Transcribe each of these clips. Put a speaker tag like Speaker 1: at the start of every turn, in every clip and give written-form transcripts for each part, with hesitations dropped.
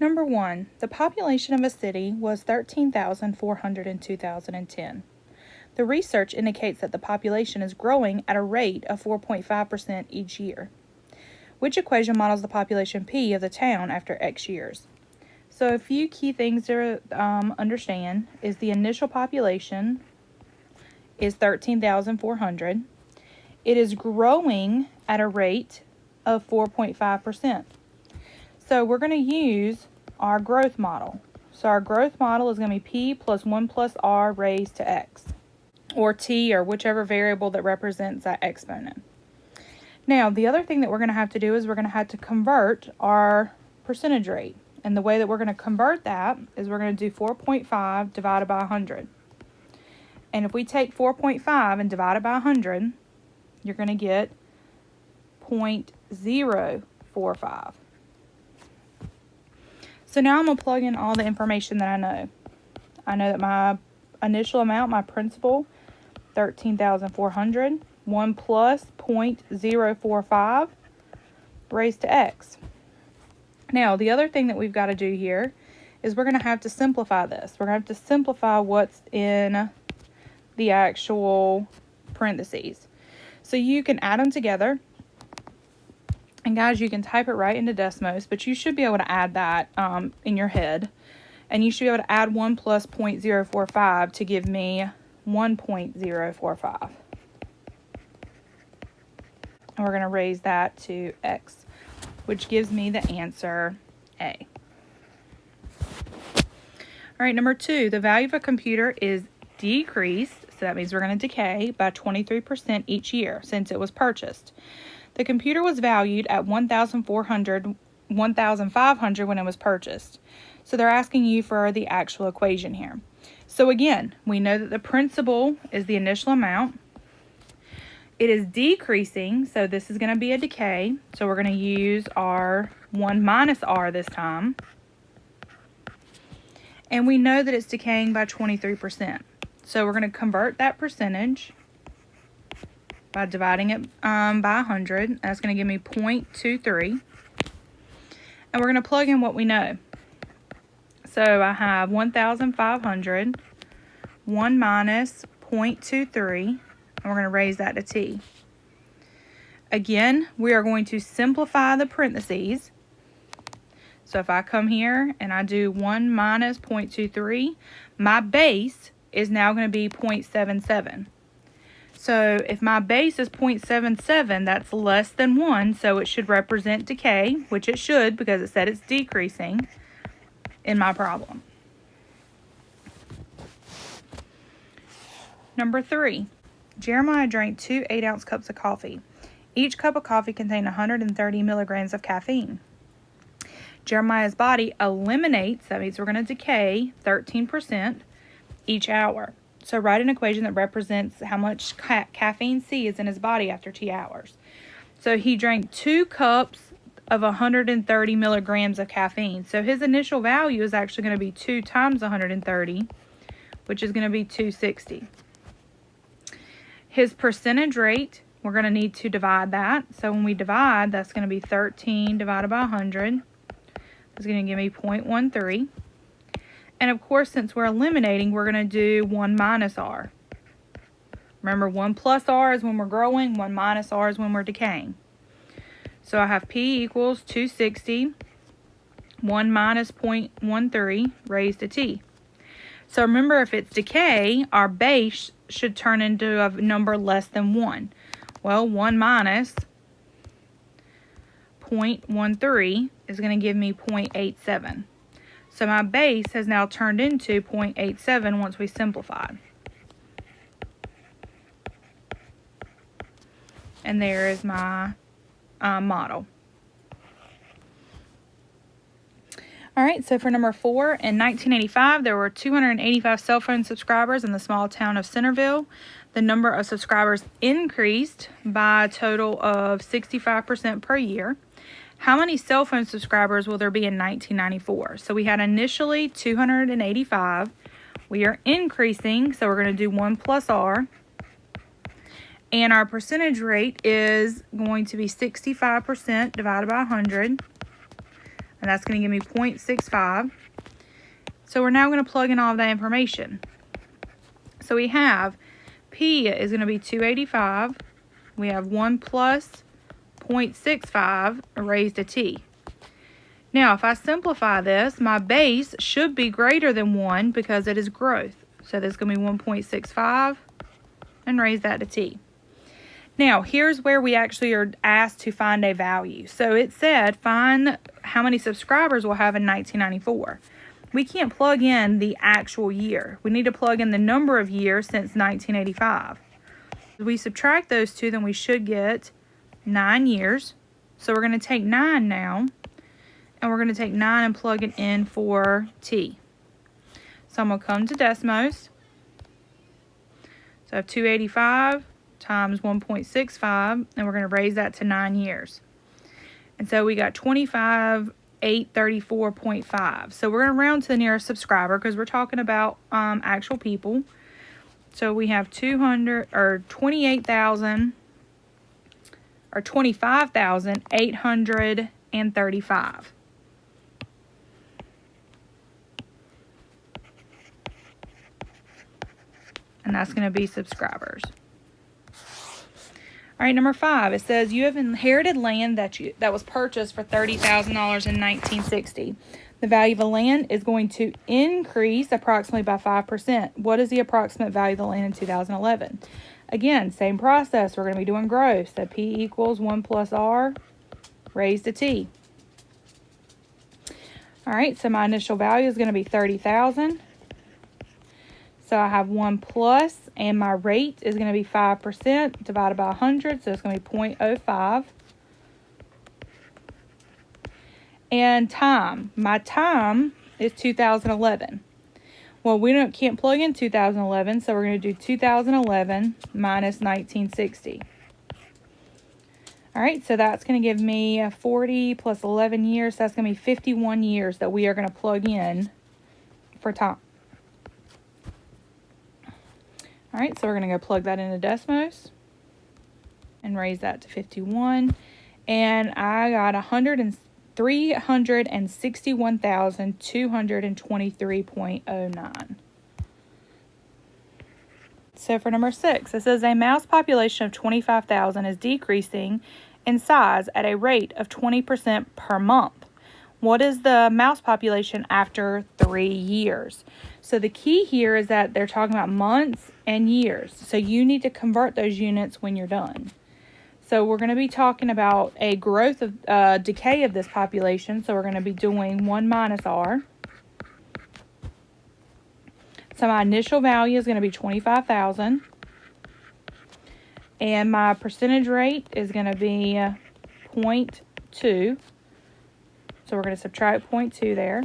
Speaker 1: Number 1, the population of a city was 13,400 in 2010. The research indicates that the population is growing at a rate of 4.5% each year. Which equation models the population P of the town after X years? So a few key things to understand is the initial population is 13,400. It is growing at a rate of 4.5%. So we're going to use our growth model. So our growth model is going to be P plus 1 plus R raised to X, or T, or whichever variable that represents that exponent. Now, the other thing that we're going to have to do is we're going to have to convert our percentage rate. And the way that we're going to convert that is we're going to do 4.5 divided by 100. And if we take 4.5 and divide it by 100, you're going to get 0.045. So now I'm going to plug in all the information that I know. I know that my initial amount, my principal, 13,400. 1 plus 0.045 raised to X. Now, the other thing that we've got to do here is we're going to have to simplify this. We're going to have to simplify what's in the actual parentheses. So you can add them together. And guys, you can type it right into Desmos, but you should be able to add that in your head. And you should be able to add 1 plus 0.045 to give me 1.045. And we're going to raise that to X, which gives me the answer A. All right, number 2, the value of a computer is decreased, so that means we're going to decay, by 23% each year since it was purchased. The computer was valued at $1,500 when it was purchased. So they're asking you for the actual equation here. So again, we know that the principal is the initial amount. It is decreasing, so this is going to be a decay. So we're going to use our 1 minus R this time. And we know that it's decaying by 23%. So we're going to convert that percentage by dividing it by 100. That's going to give me 0.23. And we're going to plug in what we know. So I have 1,500, 1 minus 0.23. And we're going to raise that to T. Again, we are going to simplify the parentheses. So if I come here and I do 1 minus 0.23, my base is now going to be 0.77. So if my base is 0.77, that's less than 1, so it should represent decay, which it should because it said it's decreasing in my problem. Number 3. Jeremiah drank 2 8-ounce cups of coffee. Each cup of coffee contained 130 milligrams of caffeine. Jeremiah's body eliminates, that means we're going to decay, 13% each hour. So write an equation that represents how much caffeine C is in his body after T hours. So he drank 2 cups of 130 milligrams of caffeine. So his initial value is actually going to be 2 times 130, which is going to be 260. His percentage rate, we're going to need to divide that. So when we divide, that's going to be 13 divided by 100. That's going to give me 0.13. And of course, since we're eliminating, we're going to do 1 minus R. Remember, 1 plus R is when we're growing, 1 minus R is when we're decaying. So I have P equals 260, 1 minus 0.13 raised to T. So remember, if it's decay, our base should turn into a number less than 1. Well, 1 minus 0.13 is going to give me 0.87. So my base has now turned into 0.87 once we simplified. And there is my model. All right, so for number 4, in 1985, there were 285 cell phone subscribers in the small town of Centerville. The number of subscribers increased by a total of 65% per year. How many cell phone subscribers will there be in 1994? So we had initially 285. We are increasing, so we're going to do 1 plus R. And our percentage rate is going to be 65% divided by 100. and that's going to give me 0.65. So we're now going to plug in all of that information. So we have P is going to be 285. We have 1 plus 0.65 raised to T. Now, if I simplify this, my base should be greater than 1 because it is growth. So this is going to be 1.65 and raise that to T. Now, here's where we actually are asked to find a value. So it said find how many subscribers we'll have in 1994. We can't plug in the actual year. We need to plug in the number of years since 1985. If we subtract those two, then we should get 9 years. So we're going to take 9 now, and we're going to take 9 and plug it in for T. So I'm going to come to Desmos. So I have 285 times 1.65, and we're going to raise that to 9 years. And so we got 25,834.5. So we're going to round to the nearest subscriber because we're talking about actual people. So we have 28,000 or 25,835. And that's going to be subscribers. All right, number 5, it says you have inherited land that was purchased for $30,000 in 1960. The value of the land is going to increase approximately by 5%. What is the approximate value of the land in 2011? Again, same process. We're going to be doing growth. So P equals 1 plus R raised to T. All right, so my initial value is going to be 30,000. So I have 1 plus, and my rate is going to be 5% divided by 100, so it's going to be 0.05. And time, my time is 2011. Well, we can't plug in 2011, so we're going to do 2011 minus 1960. All right, so that's going to give me 40 plus 11 years. So that's going to be 51 years that we are going to plug in for time. All right, so we're going to go plug that into Desmos and raise that to 51. And I got 361,223.09. So for number 6, it says a mouse population of 25,000 is decreasing in size at a rate of 20% per month. What is the mouse population after 3 years? So the key here is that they're talking about months and years. So you need to convert those units when you're done. So we're going to be talking about a growth of decay of this population. So we're going to be doing 1 minus R. So my initial value is going to be 25,000. And my percentage rate is going to be 0.2. So we're going to subtract 0.2 there.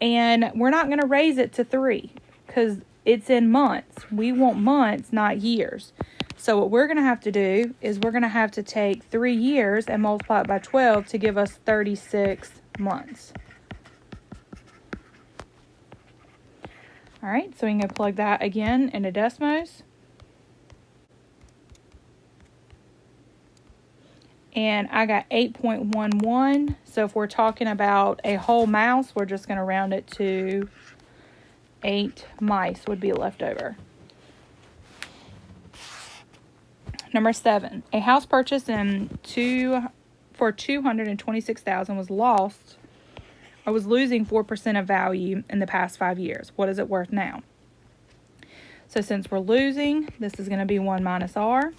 Speaker 1: And we're not going to raise it to 3 because it's in months. We want months, not years. So what we're going to have to do is we're going to have to take 3 years and multiply it by 12 to give us 36 months. All right, so we can plug that again into Desmos. And I got 8.11. So if we're talking about a whole mouse, we're just going to round it to 8 mice would be left over. Number 7, a house purchased for $226,000 was lost or was losing 4% of value in the past 5 years. What is it worth now? So since we're losing, this is going to be 1 minus R.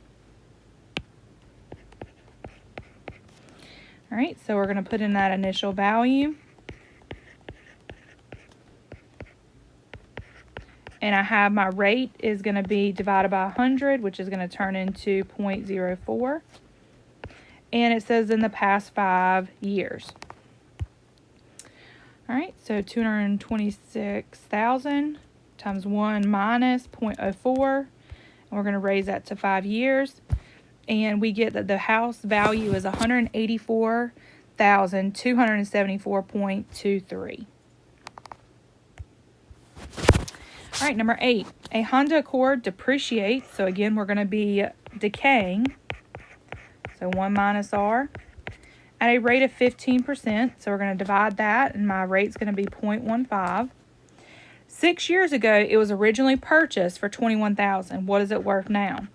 Speaker 1: All right, so we're going to put in that initial value. And I have my rate is going to be divided by 100, which is going to turn into 0.04. And it says in the past 5 years. All right, so 226,000 times 1 minus 0.04. And we're going to raise that to 5 years. And we get that the house value is $184,274.23. All right, number 8. A Honda Accord depreciates. So again, we're going to be decaying. So 1 minus R. at a rate of 15%. So we're going to divide that, and my rate's going to be 0.15. 6 years ago, it was originally purchased for $21,000. What is it worth now?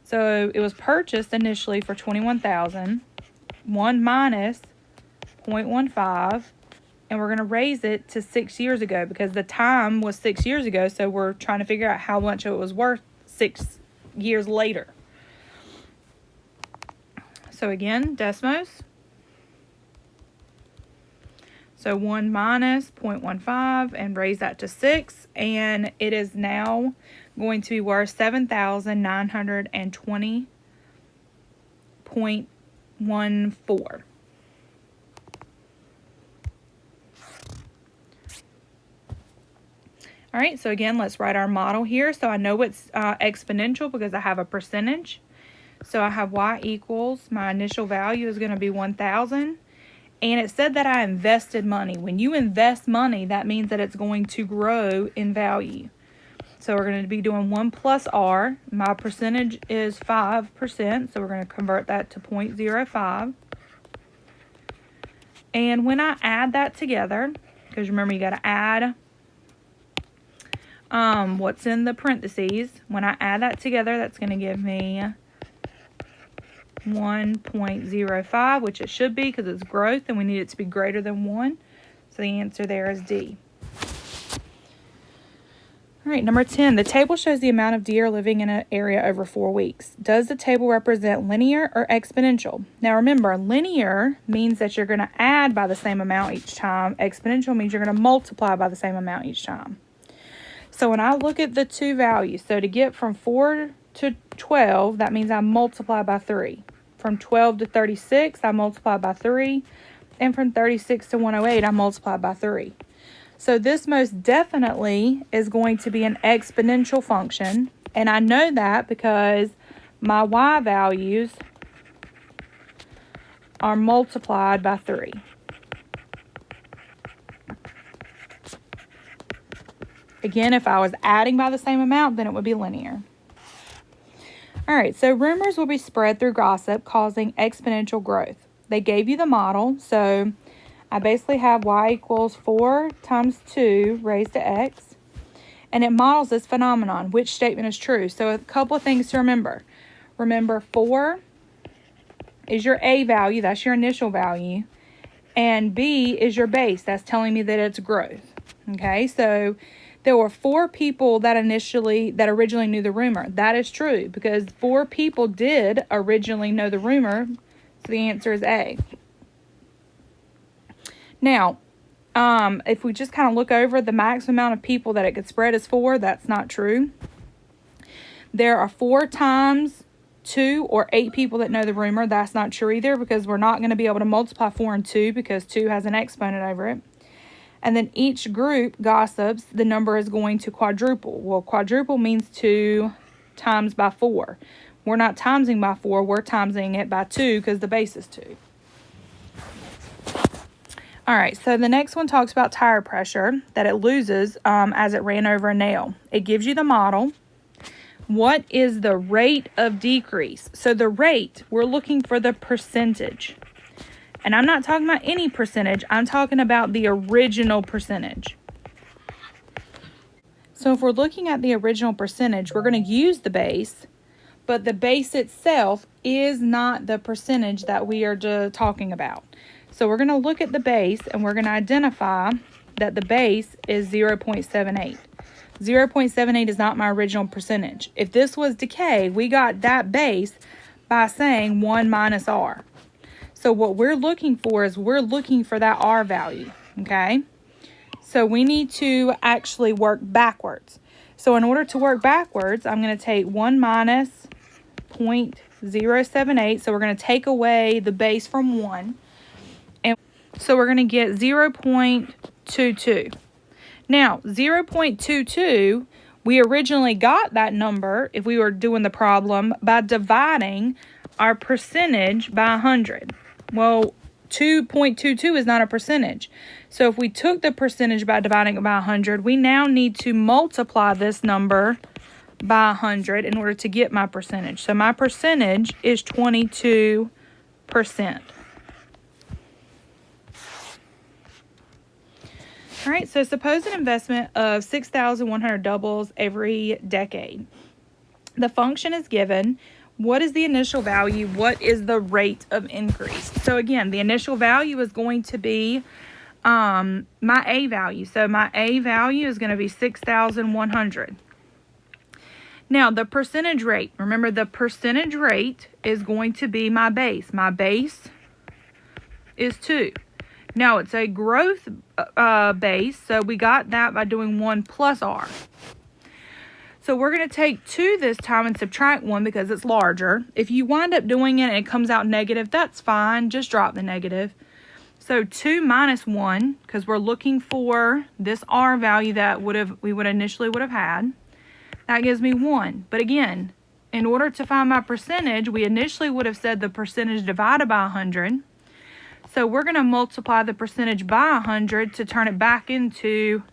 Speaker 1: So it was purchased initially for $21,000. 1 minus 0.15, and we're going to raise it to 6 years ago because the time was 6 years ago. So we're trying to figure out how much it was worth 6 years later. So again, Desmos. So 1 minus 0.15 and raise that to 6. And it is now going to be worth $7,920.14. All right, so again, let's write our model here. So I know it's exponential because I have a percentage. So I have y equals, my initial value is going to be 1,000. And it said that I invested money. When you invest money, that means that it's going to grow in value. So we're going to be doing 1 plus r. My percentage is 5%, so we're going to convert that to 0.05. And when I add that together, because remember you got to add what's in the parentheses. When I add that together, that's going to give me 1.05, which it should be because it's growth and we need it to be greater than 1. So the answer there is D. All right, number 10. The table shows the amount of deer living in an area over 4 weeks. Does the table represent linear or exponential? Now remember, linear means that you're going to add by the same amount each time. Exponential means you're going to multiply by the same amount each time. So when I look at the two values, so to get from 4 to 12, that means I multiply by 3. From 12 to 36, I multiply by 3. And from 36 to 108, I multiply by 3. So this most definitely is going to be an exponential function. And I know that because my y values are multiplied by 3. Again, if I was adding by the same amount, then it would be linear. All right, so rumors will be spread through gossip, causing exponential growth. They gave you the model, so I basically have y equals 4 times 2 raised to x, and it models this phenomenon. Which statement is true? So a couple of things to remember. Remember, 4 is your A value, that's your initial value, and B is your base, that's telling me that it's growth. Okay, so there were 4 people that originally knew the rumor. That is true because 4 people did originally know the rumor. So the answer is A. Now, if we just kind of look over the maximum amount of people that it could spread is 4, that's not true. There are 4 times 2 or 8 people that know the rumor. That's not true either because we're not going to be able to multiply 4 and 2 because 2 has an exponent over it. And then each group gossips, the number is going to quadruple. Well, quadruple means 2 times by 4. We're not timesing by 4, we're timesing it by 2 because the base is 2. All right, so the next one talks about tire pressure, that it loses as it ran over a nail. It gives you the model. What is the rate of decrease? So the rate, we're looking for the percentage. And I'm not talking about any percentage. I'm talking about the original percentage. So if we're looking at the original percentage, we're going to use the base, but the base itself is not the percentage that we are talking about. So we're going to look at the base and we're going to identify that the base is 0.78. 0.78 is not my original percentage. If this was decay, we got that base by saying 1 minus r. So what we're looking for is we're looking for that r value, okay? So we need to actually work backwards. So in order to work backwards, I'm going to take 1 minus 0.078. So we're going to take away the base from 1. And so we're going to get 0.22. Now, 0.22, we originally got that number, if we were doing the problem, by dividing our percentage by 100. Well, 2.22 is not a percentage. So if we took the percentage by dividing it by 100, we now need to multiply this number by 100 in order to get my percentage. So my percentage is 22%. All right, so suppose an investment of 6,100 doubles every decade. The function is given. What is the initial value? What is the rate of increase? So again, the initial value is going to be my A value. So my A value is going to be 6,100. Now, the percentage rate. Remember, the percentage rate is going to be my base. My base is 2. Now, it's a growth base, so we got that by doing 1 plus R. So we're going to take 2 this time and subtract 1 because it's larger. If you wind up doing it and it comes out negative, that's fine. Just drop the negative. So 2 minus 1, because we're looking for this R value that we would initially have had. That gives me 1. But again, in order to find my percentage, we initially would have said the percentage divided by 100. So we're going to multiply the percentage by 100 to turn it back into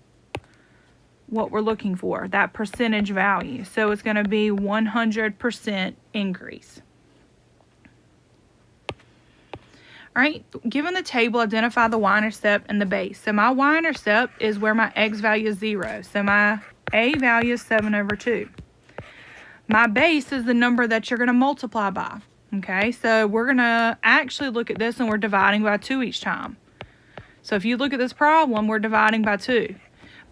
Speaker 1: what we're looking for, that percentage value. So it's going to be 100% increase. All right, given the table, identify the y-intercept and the base. So my y-intercept is where my x value is 0. So my A value is 7 over 2. My base is the number that you're going to multiply by. Okay, so we're going to actually look at this and we're dividing by 2 each time. So if you look at this problem, we're dividing by 2.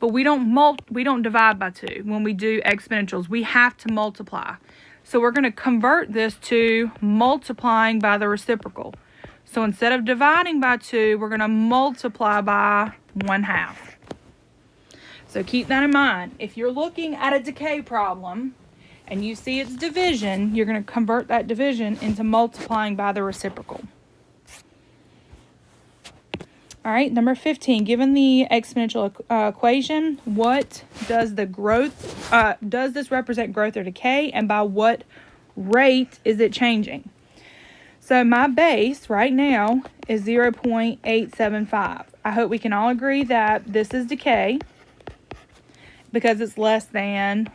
Speaker 1: But we don't divide by 2 when we do exponentials. We have to multiply. So we're going to convert this to multiplying by the reciprocal. So instead of dividing by 2, we're going to multiply by 1/2. So keep that in mind. If you're looking at a decay problem and you see its division, you're going to convert that division into multiplying by the reciprocal. All right, number 15, given the exponential equation, what does the growth, does this represent growth or decay, and by what rate is it changing? So my base right now is 0.875. I hope we can all agree that this is decay because it's less than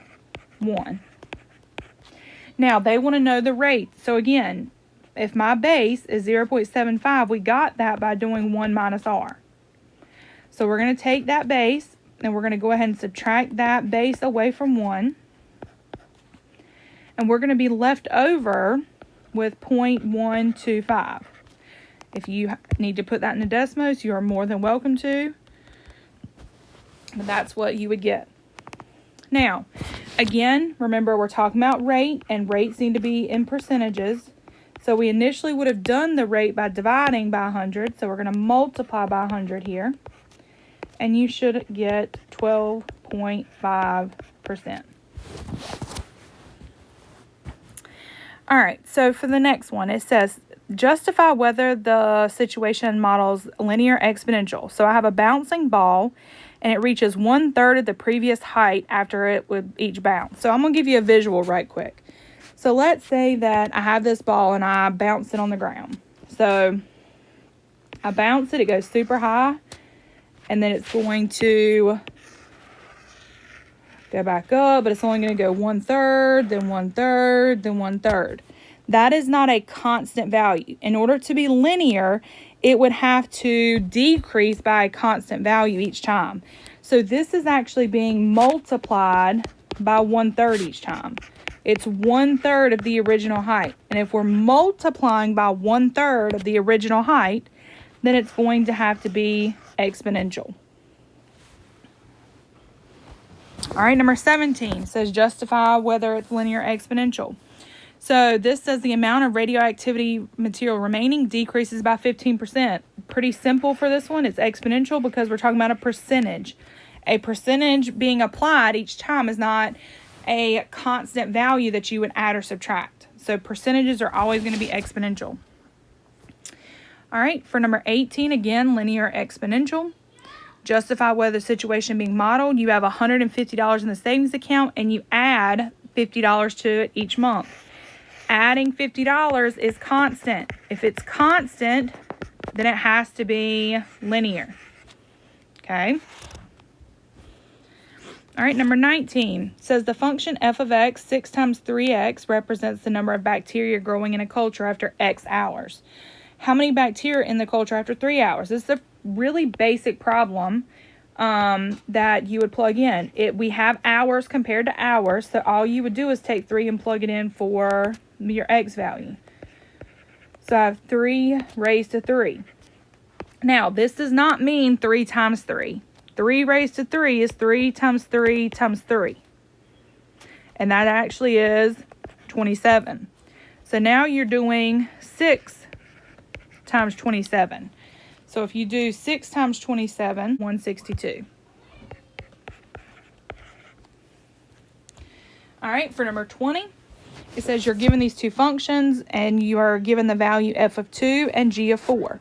Speaker 1: 1. Now, they want to know the rate. So again, if my base is 0.75, we got that by doing 1 minus R. So we're going to take that base, and we're going to go ahead and subtract that base away from 1. And we're going to be left over with 0.125. If you need to put that in the Desmos, you are more than welcome to. But that's what you would get. Now, again, remember we're talking about rate, and rates need to be in percentages. So we initially would have done the rate by dividing by 100. So we're going to multiply by 100 here. And you should get 12.5%. All right, so for the next one, it says, justify whether the situation models linear exponential. So I have a bouncing ball, and it reaches 1/3 of the previous height after it would each bounce. So I'm going to give you a visual right quick. So let's say that I have this ball and I bounce it on the ground. So I bounce it, it goes super high, and then it's going to go back up, but it's only going to go 1/3, then 1/3, then 1/3. That is not a constant value. In order to be linear, it would have to decrease by a constant value each time. So this is actually being multiplied by 1/3 each time. It's 1/3 of the original height. And if we're multiplying by 1/3 of the original height, then it's going to have to be exponential. All right, number 17 says justify whether it's linear or exponential. So this says the amount of radioactivity material remaining decreases by 15%. Pretty simple for this one. It's exponential because we're talking about a percentage. A percentage being applied each time is not a constant value that you would add or subtract. So percentages are always going to be exponential. All right, for number 18, again, linear or exponential. Justify whether the situation being modeled. You have $150 in the savings account and you add $50 to it each month. Adding $50 is constant. If it's constant, then it has to be linear. Okay. All right, number 19 says the function f of x, 6 times 3x, represents the number of bacteria growing in a culture after x hours. How many bacteria in the culture after 3 hours? This is a really basic problem. that you would plug in. We have hours compared to hours, so all you would do is take 3 and plug it in for your x value. So I have 3 raised to 3. Now, this does not mean 3 times 3. 3 raised to 3 is 3 times 3 times 3. And that actually is 27. So now you're doing 6 times 27. So if you do 6 times 27, 162. All right, for number 20, it says you're given these two functions and you are given the value f of 2 and g of 4.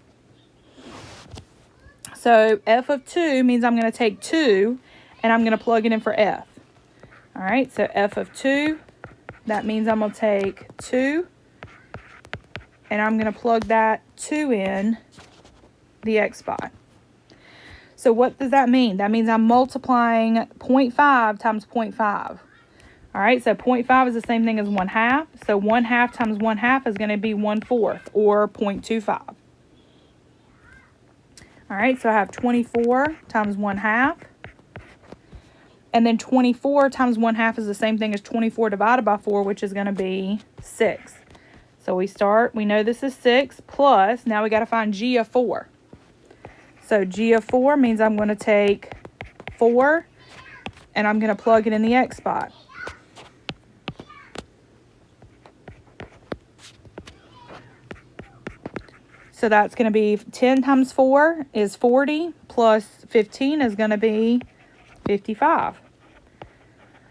Speaker 1: So f of 2 means I'm going to take 2 and I'm going to plug it in for f. All right, so f of 2, that means I'm going to take 2 and I'm going to plug that 2 in the x spot. So what does that mean? That means I'm multiplying 0.5 times 0.5. All right, so 0.5 is the same thing as 1/2. So 1/2 times 1/2 is going to be 1/4 or 0.25. All right, so I have 24 times 1/2. And then 24 times 1/2 is the same thing as 24 divided by 4, which is going to be 6. So we know this is 6 plus, now we got to find g of 4. So g of 4 means I'm going to take 4 and I'm going to plug it in the x spot. So that's going to be 10 times 4 is 40 plus 15 is going to be 55.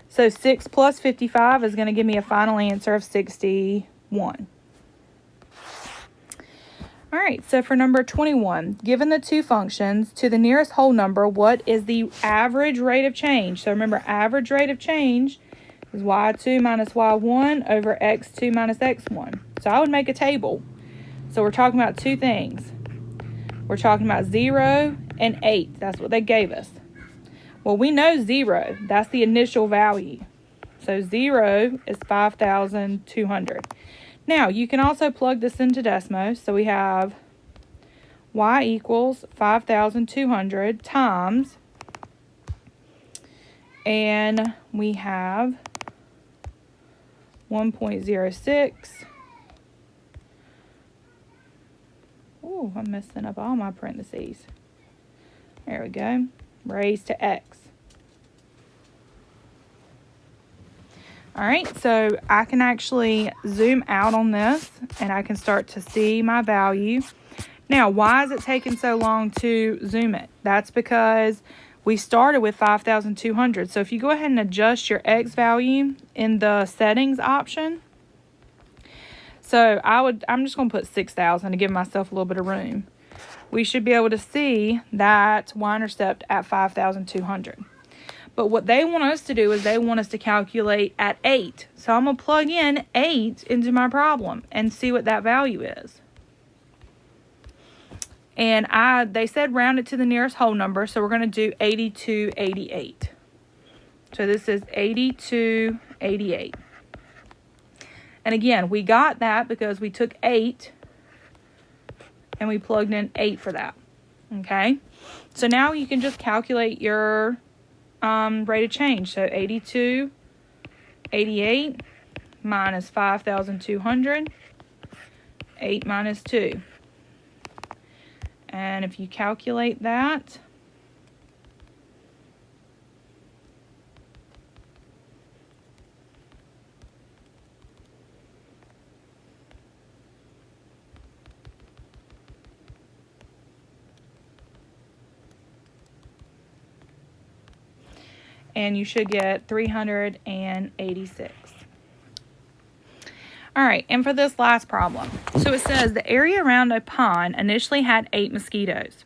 Speaker 1: So 6 plus 55 is going to give me a final answer of 61. All right, so for number 21, given the two functions, to the nearest whole number, what is the average rate of change? So remember, average rate of change is y2 minus y1 over x2 minus x1. So I would make a table. So we're talking about two things. We're talking about 0 and 8. That's what they gave us. Well, we know 0. That's the initial value. So 0 is 5,200. Now, you can also plug this into Desmos. So we have y equals 5,200 times, and we have 1.06. Oh, I'm messing up all my parentheses. There we go. Raised to x. All right, so I can actually zoom out on this and I can start to see my value. Now, why is it taking so long to zoom it? That's because we started with 5,200. So if you go ahead and adjust your x value in the settings option, so I'm just going to put 6,000 to give myself a little bit of room. We should be able to see that y-intercept at 5,200. But what they want us to do is they want us to calculate at 8. So I'm going to plug in 8 into my problem and see what that value is. And they said round it to the nearest whole number, so we're going to do 8288. So this is 8288. And again, we got that because we took 8 and we plugged in 8 for that. Okay? So now you can just calculate your rate of change. So 8288 minus 5,200, 8 minus 2. And if you calculate that, and you should get 386. All right, and for this last problem, so it says the area around a pond initially had 8 mosquitoes.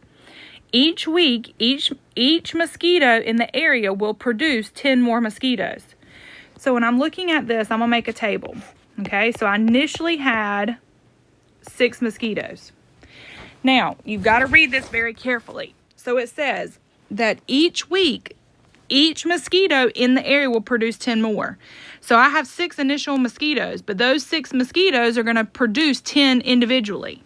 Speaker 1: Each week, each mosquito in the area will produce 10 more mosquitoes. So when I'm looking at this, I'm going to make a table. Okay, so I initially had 6 mosquitoes. Now, you've got to read this very carefully. So it says that each week, each mosquito in the area will produce 10 more. So I have 6 initial mosquitoes, but those 6 mosquitoes are going to produce 10 individually.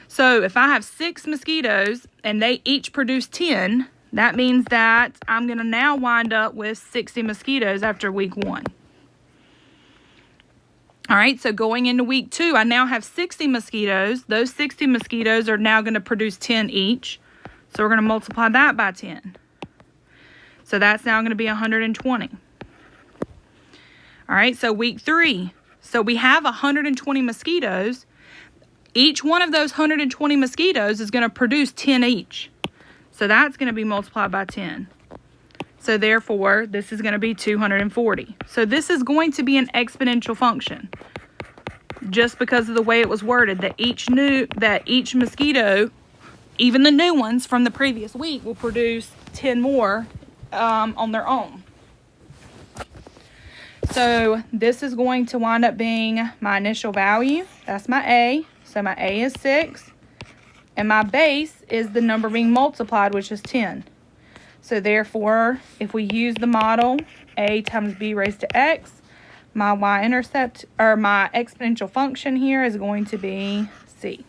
Speaker 1: So if I have 6 mosquitoes and they each produce 10, That means that I'm going to now wind up with 60 mosquitoes after week 1. All right, so going into week 2, I now have 60 mosquitoes. Those 60 mosquitoes are now going to produce 10 each. So we're going to multiply that by 10. So that's now going to be 120. All right, so week 3. So we have 120 mosquitoes. Each one of those 120 mosquitoes is going to produce 10 each. So that's going to be multiplied by 10. So therefore, this is going to be 240. So this is going to be an exponential function, just because of the way it was worded, that each mosquito, even the new ones from the previous week, will produce 10 more on their own. So this is going to wind up being my initial value. That's my A. So my A is 6. And my base is the number being multiplied, which is 10. So therefore, if we use the model A times B raised to X, my y-intercept, or my exponential function here is going to be C.